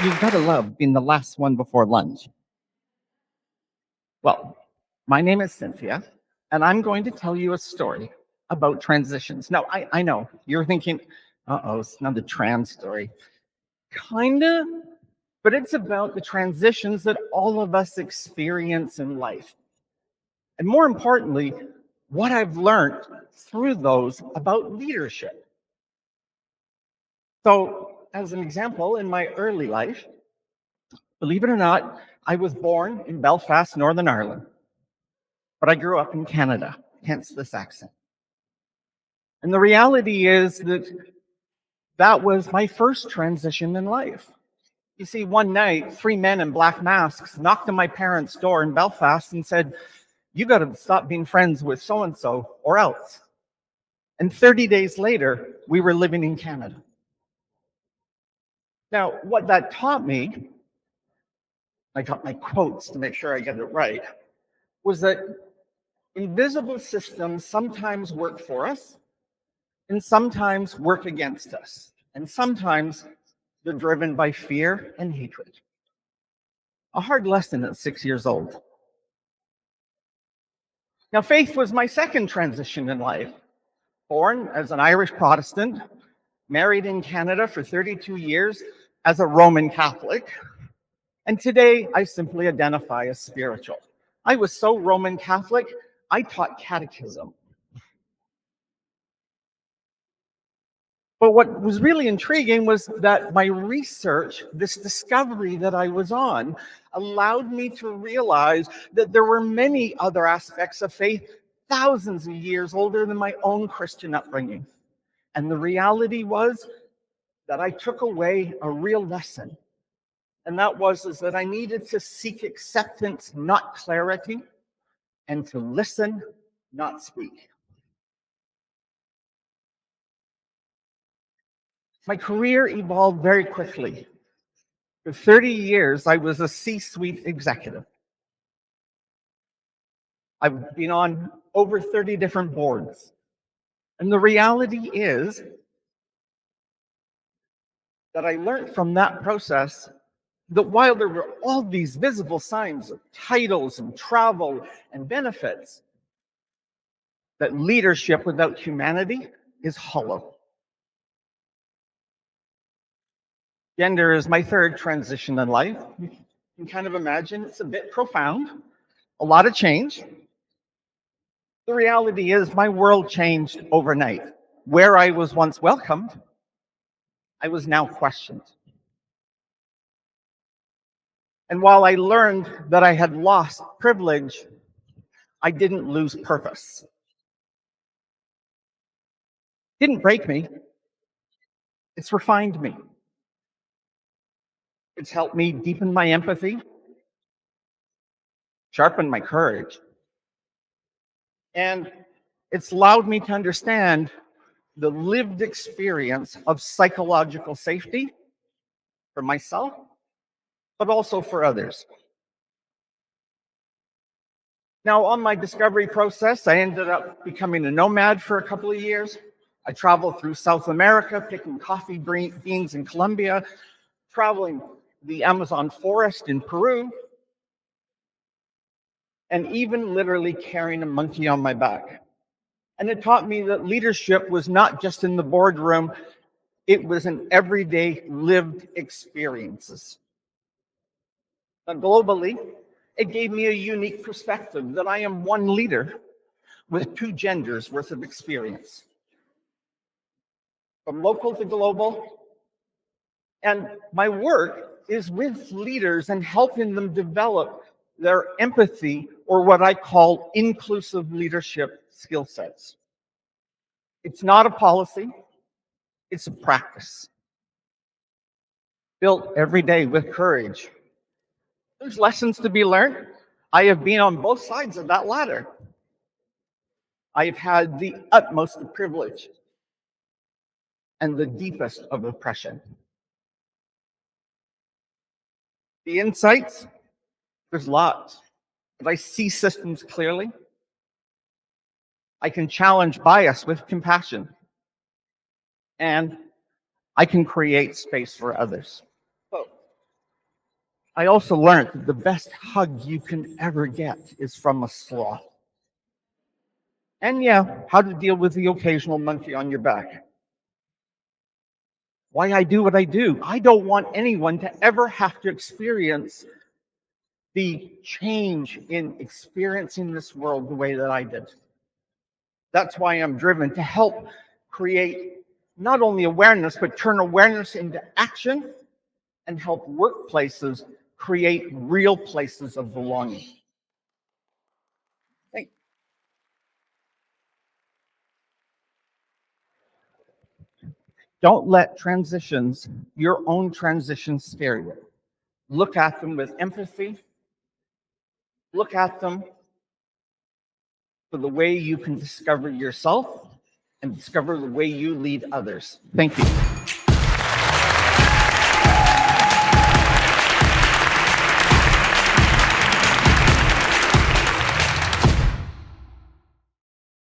You gotta love being the last one before lunch. Well, my name is Cynthia, and I'm going to tell you a story about transitions. Now, I know you're thinking, it's another trans story. Kinda, but it's about the transitions that all of us experience in life. And more importantly, what I've learned through those about leadership. So, as an example, in my early life, believe it or not, I was born in Belfast, Northern Ireland, but I grew up in Canada, hence this accent. And the reality is that that was my first transition in life. You see, one night, three men in black masks knocked on my parents' door in Belfast and said, "You got to stop being friends with so and so or else." And 30 days later, we were living in Canada. Now, what that taught me, I got my quotes to make sure I get it right, was that invisible systems sometimes work for us and sometimes work against us. And sometimes they're driven by fear and hatred. A hard lesson at 6 years old. Now, faith was my second transition in life. Born as an Irish Protestant, married in Canada for 32 years as a Roman Catholic, and today I simply identify as spiritual. I was so Roman Catholic, I taught catechism. But what was really intriguing was that my research, this discovery that I was on, allowed me to realize that there were many other aspects of faith thousands of years older than my own Christian upbringing. And the reality was that I took away a real lesson. And that was is that I needed to seek acceptance, not clarity, and to listen, not speak. My career evolved very quickly. For 30 years, I was a C-suite executive. I've been on over 30 different boards. And the reality is that I learned from that process that while there were all these visible signs of titles and travel and benefits, that leadership without humanity is hollow. Gender is my third transition in life. You can kind of imagine it's a bit profound, a lot of change. The reality is my world changed overnight. Where I was once welcomed, I was now questioned. And while I learned that I had lost privilege, I didn't lose purpose. It didn't break me, it's refined me. It's helped me deepen my empathy, sharpen my courage, and it's allowed me to understand the lived experience of psychological safety for myself, but also for others. Now, on my discovery process, I ended up becoming a nomad for a couple of years. I traveled through South America, picking coffee beans in Colombia, traveling the Amazon forest in Peru, and even literally carrying a monkey on my back. And it taught me that leadership was not just in the boardroom, it was in everyday lived experiences. But globally, it gave me a unique perspective that I am one leader with two genders worth of experience. From local to global, and my work is with leaders and helping them develop their empathy, or what I call inclusive leadership skill sets. It's not a policy, it's a practice. Built every day with courage. There's lessons to be learned. I have been on both sides of that ladder. I have had the utmost of privilege and the deepest of oppression. The insights, there's lots. If I see systems clearly, I can challenge bias with compassion, and I can create space for others. So, I also learned that the best hug you can ever get is from a sloth. And yeah, how to deal with the occasional monkey on your back. Why I do what I do. I don't want anyone to ever have to experience the change in experiencing this world the way that I did. That's why I'm driven to help create not only awareness, but turn awareness into action and help workplaces create real places of belonging. Thank- Don't let transitions, your own transitions, scare you. Look at them with empathy. Look at them for the way you can discover yourself and discover the way you lead others. Thank you.